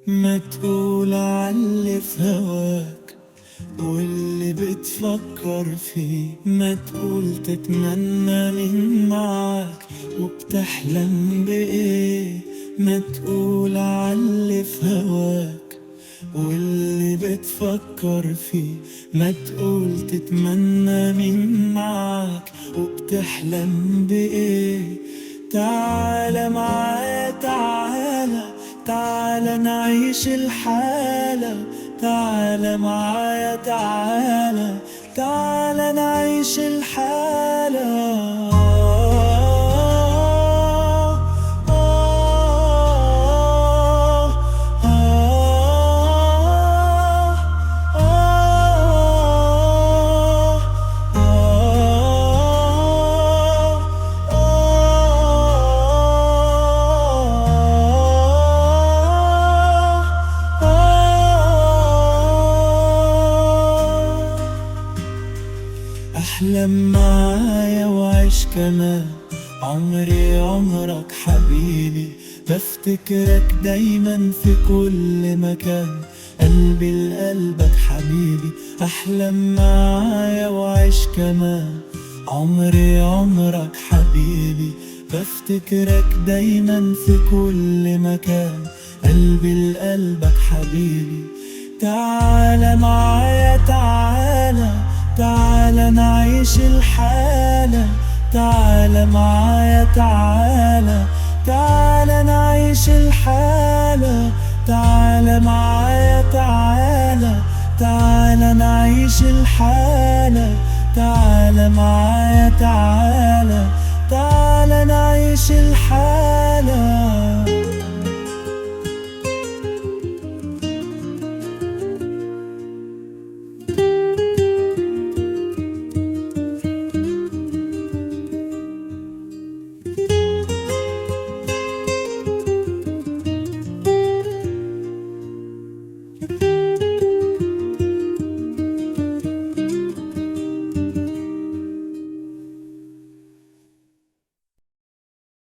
ما تقول عاللي في هواك واللي بتفكر فيه، ما تقول تتمنى مين معاك وبتحلم بإيه. ما تقول عاللي في هواك واللي بتفكر فيه، ما تقول تتمنى مين معاك وبتحلم بإيه. تعالى معايا تعالى، تعالى نعيش الحالة. تعالى معايا تعالى، تعالى نعيش الحالة. احلم معايا وعيش كمان عمري عمرك حبيبي، بفتكرك دايما في كل مكان، قلبي لقلبك حبيبي. احلم معايا وعيش كمان عمري عمرك حبيبي، بفتكرك دايما في كل مكان، قلبي لقلبك حبيبي. تعالى معايا تعالى، تعالى نعيش الحالة. تعالى معايا تعالى، تعالى نعيش الحالة. تعالى معايا تعالى، تعالى نعيش الحالة. تعالى معايا تعالى، تعالى نعيش الحالة.